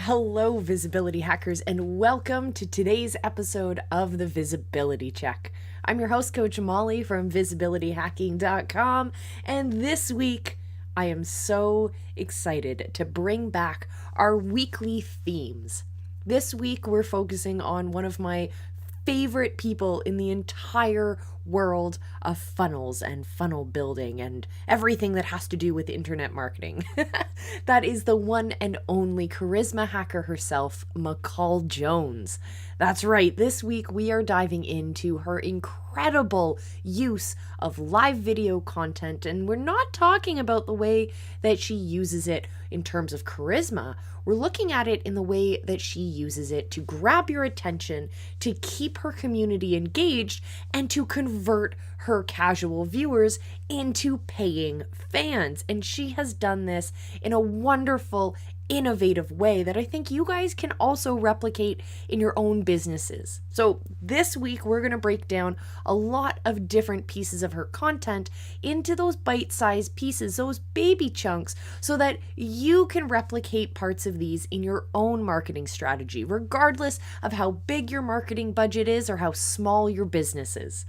Hello, visibility hackers, and welcome to today's episode of the Visibility Check. I'm your host, Coach Molle from visibilityhacking.com, and this week I am so excited to bring back our weekly themes. This week we're focusing on one of my favorite people in the entire world of funnels and funnel building and everything that has to do with internet marketing. That is the one and only charisma hacker herself, McCall Jones. That's right, this week we are diving into her incredible use of live video content, and we're not talking about the way that she uses it in terms of charisma. We're looking at it in the way that she uses it to grab your attention, to keep her community engaged, and to convert her casual viewers into paying fans. And she has done this in a wonderful, innovative way that I think you guys can also replicate in your own businesses. So this week we're going to break down a lot of different pieces of her content into those bite-sized pieces, those baby chunks, so that you can replicate parts of these in your own marketing strategy, regardless of how big your marketing budget is or how small your business is.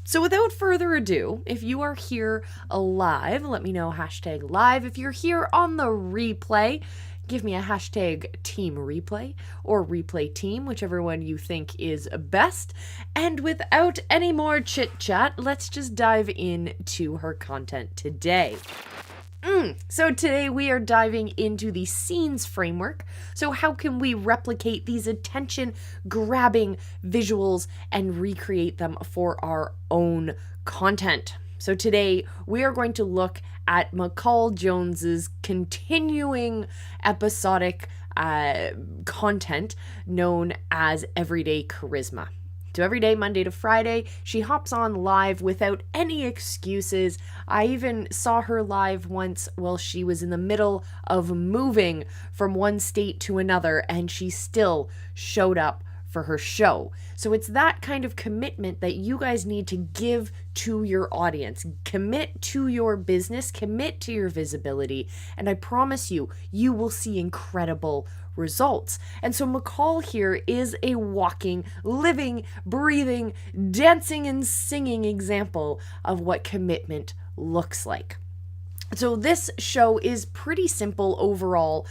So without further ado, if you are here live, let me know #live. If you're here on the replay, give me a #team replay or replay team, whichever one you think is best. And without any more chit chat, let's just dive into her content today. So today we are diving into the scenes framework. So how can we replicate these attention-grabbing visuals and recreate them for our own content? So today we are going to look at McCall Jones's continuing episodic content known as Everyday Charisma. So every day, Monday to Friday, she hops on live without any excuses. I even saw her live once while she was in the middle of moving from one state to another, and she still showed up for her show. So it's that kind of commitment that you guys need to give to your audience. Commit to your business, commit to your visibility, and I promise you, you will see incredible results. And so McCall here is a walking, living, breathing, dancing, and singing example of what commitment looks like. So this show is pretty simple overall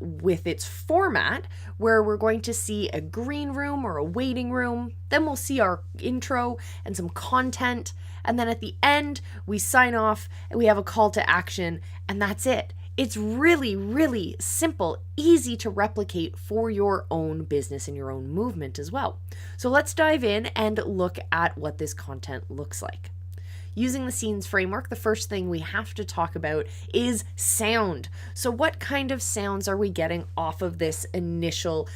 with its format, where we're going to see a green room or a waiting room, then we'll see our intro and some content, and then at the end we sign off and we have a call to action, and that's it. It's really, really simple, easy to replicate for your own business and your own movement as well. So let's dive in and look at what this content looks like. Using the scenes framework, the first thing we have to talk about is sound. So what kind of sounds are we getting off of this initial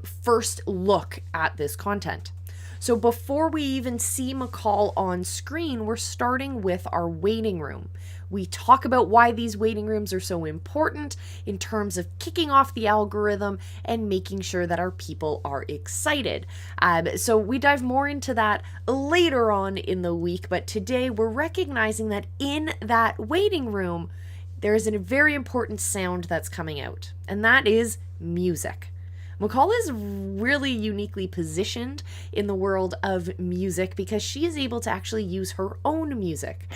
first look at this content? So before we even see McCall on screen, we're starting with our waiting room. We talk about why these waiting rooms are so important in terms of kicking off the algorithm and making sure that our people are excited. So we dive more into that later on in the week, but today we're recognizing that in that waiting room, there is a very important sound that's coming out, and that is music. McCall is really uniquely positioned in the world of music because she is able to actually use her own music.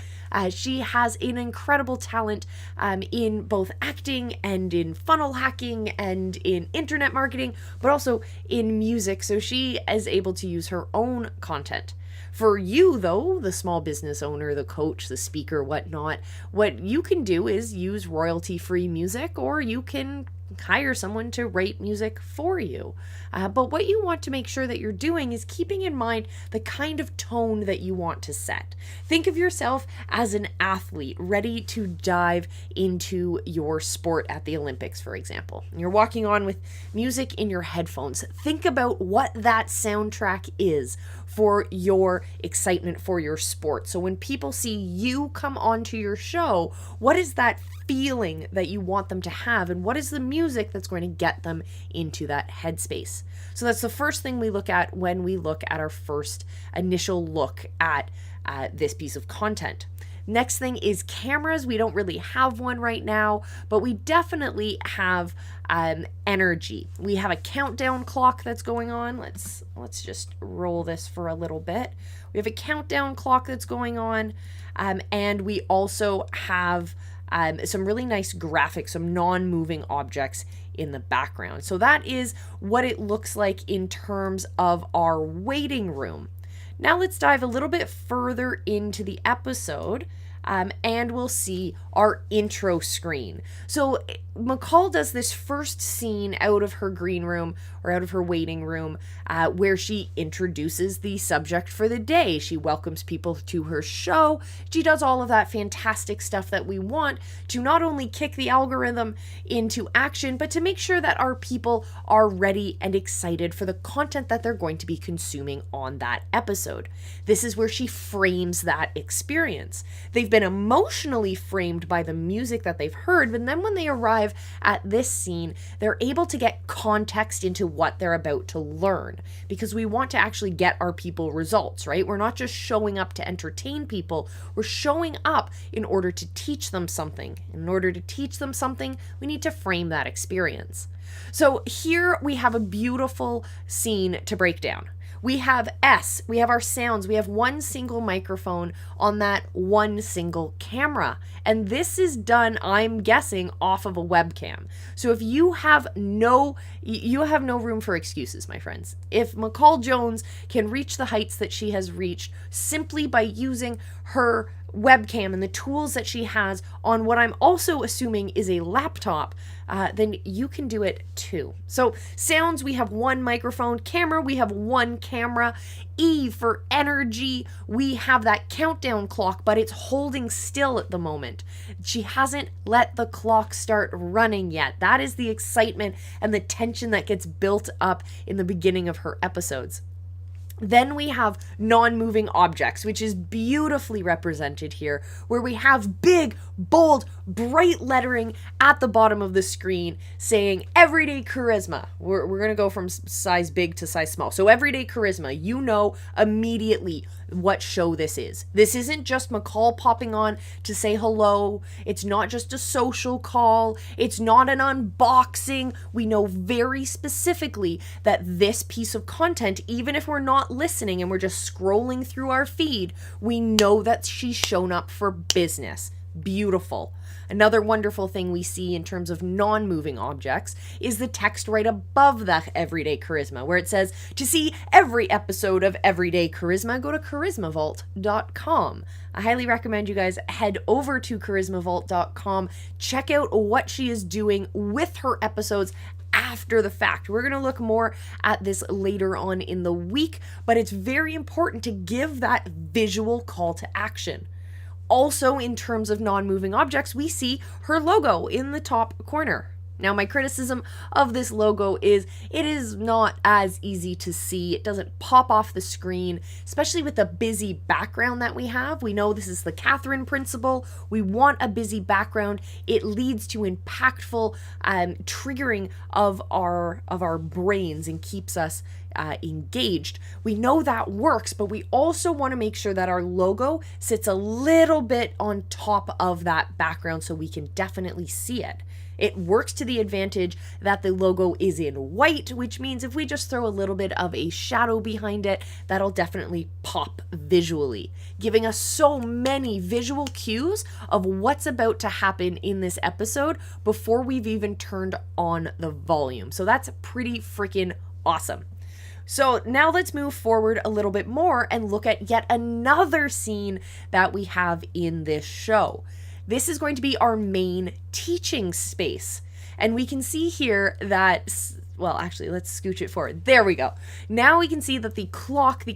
She has an incredible talent in both acting and in funnel hacking and in internet marketing, but also in music. So she is able to use her own content. For you, though, the small business owner, the coach, the speaker, whatnot, what you can do is use royalty-free music, or you can hire someone to write music for you. But what you want to make sure that you're doing is keeping in mind the kind of tone that you want to set. Think of yourself as an athlete ready to dive into your sport at the Olympics, for example. You're walking on with music in your headphones. Think about what that soundtrack is for your excitement for your sport. So when people see you come onto your show, what is that feeling that you want them to have, and what is the music music that's going to get them into that headspace. So that's the first thing we look at when we look at our first initial look at this piece of content. Next thing is cameras. We don't really have one right now, but we definitely have energy. We have a countdown clock that's going on. Let's just roll this for a little bit. We have a countdown clock that's going on, and we also have some really nice graphics, some non-moving objects in the background. So that is what it looks like in terms of our waiting room. Now let's dive a little bit further into the episode, and we'll see our intro screen. So McCall does this first scene out of her green room, or out of her waiting room, where she introduces the subject for the day. She welcomes people to her show. She does all of that fantastic stuff that we want to not only kick the algorithm into action, but to make sure that our people are ready and excited for the content that they're going to be consuming on that episode. This is where she frames that experience. They've been emotionally framed by the music that they've heard, but then when they arrive at this scene, they're able to get context into what they're about to learn, because we want to actually get our people results, right? We're not just showing up to entertain people, we're showing up in order to teach them something. In order to teach them something, we need to frame that experience. So here we have a beautiful scene to break down. We have we have our sounds, we have one single microphone on that one single camera. And this is done, I'm guessing, off of a webcam. So if you have no room for excuses, my friends. If McCall Jones can reach the heights that she has reached simply by using her webcam and the tools that she has on what I'm also assuming is a laptop, then you can do it too. So sounds, we have one microphone. Camera, we have one camera. E for energy, we have that countdown clock, but it's holding still at the moment. She hasn't let the clock start running yet. That is the excitement and the tension that gets built up in the beginning of her episodes. Then we have non-moving objects, which is beautifully represented here, where we have big, bold, bright lettering at the bottom of the screen saying everyday charisma. We're going to go from size big to size small. So everyday charisma, you know immediately what show this is. This isn't just McCall popping on to say hello. It's not just a social call. It's not an unboxing. We know very specifically that this piece of content, even if we're not listening and we're just scrolling through our feed, we know that she's shown up for business. Beautiful. Another wonderful thing we see in terms of non-moving objects is the text right above that Everyday Charisma, where it says, to see every episode of Everyday Charisma, go to charismavault.com. I highly recommend you guys head over to charismavault.com, check out what she is doing with her episodes after the fact. We're going to look more at this later on in the week, but it's very important to give that visual call to action. Also, in terms of non-moving objects, we see her logo in the top corner. Now, my criticism of this logo is it is not as easy to see. It doesn't pop off the screen, especially with the busy background that we have. We know this is the Catherine principle. We want a busy background. It leads to impactful triggering of our brains and keeps us engaged. We know that works, but we also want to make sure that our logo sits a little bit on top of that background so we can definitely see it. It works to the advantage that the logo is in white, which means if we just throw a little bit of a shadow behind it, that'll definitely pop visually, giving us so many visual cues of what's about to happen in this episode before we've even turned on the volume. So that's pretty freaking awesome. So now let's move forward a little bit more and look at yet another scene that we have in this show. This is going to be our main teaching space. And we can see here that, well, actually, let's scooch it forward. There we go. Now we can see that the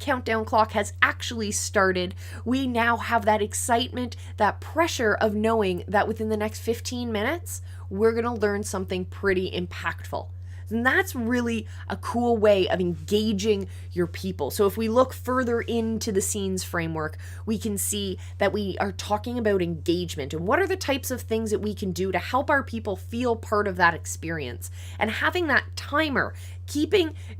countdown clock has actually started. We now have that excitement, that pressure of knowing that within the next 15 minutes, we're going to learn something pretty impactful. And that's really a cool way of engaging your people. So if we look further into the scenes framework, we can see that we are talking about engagement and what are the types of things that we can do to help our people feel part of that experience. And having that timer,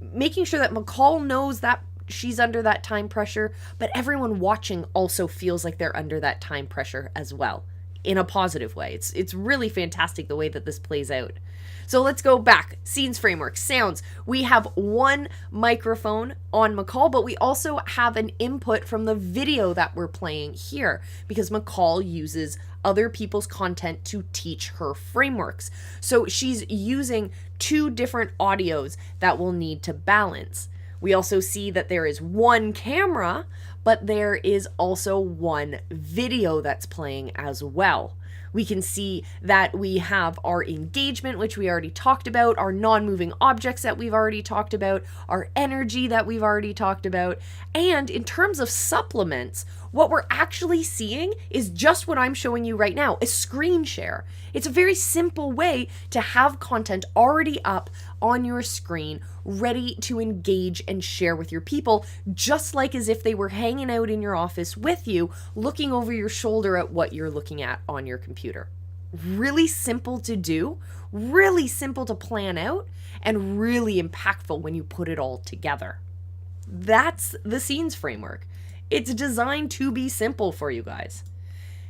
making sure that McCall knows that she's under that time pressure, but everyone watching also feels like they're under that time pressure as well, in a positive way. It's really fantastic the way that this plays out. So let's go back. Scenes framework, sounds. We have one microphone on McCall, but we also have an input from the video that we're playing here because McCall uses other people's content to teach her frameworks. So she's using two different audios that we'll need to balance. We also see that there is one camera, but there is also one video that's playing as well. We can see that we have our engagement, which we already talked about, our non-moving objects that we've already talked about, our energy that we've already talked about. And in terms of supplements, what we're actually seeing is just what I'm showing you right now, a screen share. It's a very simple way to have content already up on your screen, ready to engage and share with your people, just like as if they were hanging out in your office with you, looking over your shoulder at what you're looking at on your computer. Really simple to do, really simple to plan out, and really impactful when you put it all together. That's the scenes framework. It's designed to be simple for you guys.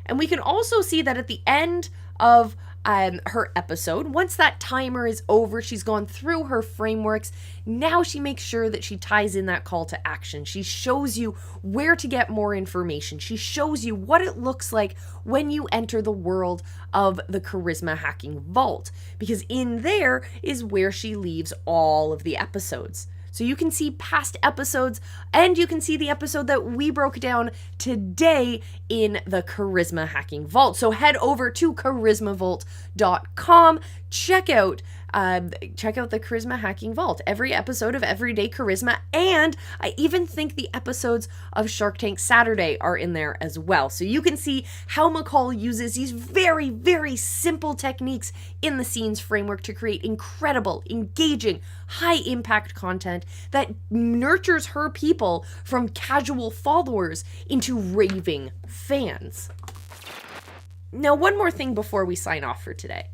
And we can also see that at the end of her episode, once that timer is over, she's gone through her frameworks. Now she makes sure that she ties in that call to action. She shows you where to get more information. She shows you what it looks like when you enter the world of the Charisma Hacking Vault, because in there is where she leaves all of the episodes. So you can see past episodes and you can see the episode that we broke down today in the Charisma Hacking Vault. So head over to charismavault.com, check out the Charisma Hacking Vault, every episode of Everyday Charisma, and I even think the episodes of Shark Tank Saturday are in there as well. So you can see how McCall uses these very, very simple techniques in the scenes framework to create incredible, engaging, high-impact content that nurtures her people from casual followers into raving fans. Now, one more thing before we sign off for today.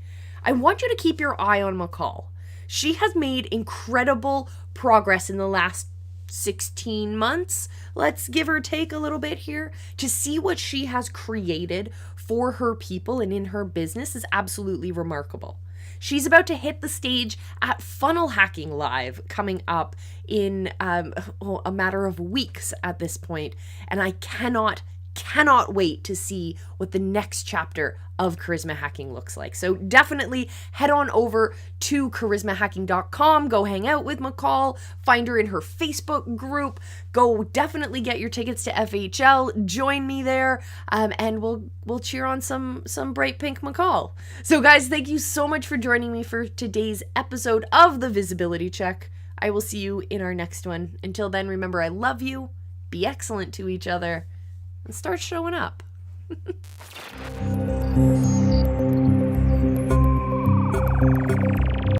I want you to keep your eye on McCall. She has made incredible progress in the last 16 months, let's give or take a little bit here. To see what she has created for her people and in her business is absolutely remarkable. She's about to hit the stage at Funnel Hacking Live coming up in a matter of weeks at this point, and I cannot wait to see what the next chapter of Charisma Hacking looks like. So definitely head on over to charismahacking.com, go hang out with McCall, find her in her Facebook group, go definitely get your tickets to FHL, join me there, and we'll cheer on some bright pink McCall. So guys, thank you so much for joining me for today's episode of the Visibility Check. I will see you in our next one. Until then, remember, I love you, be excellent to each other, and start showing up.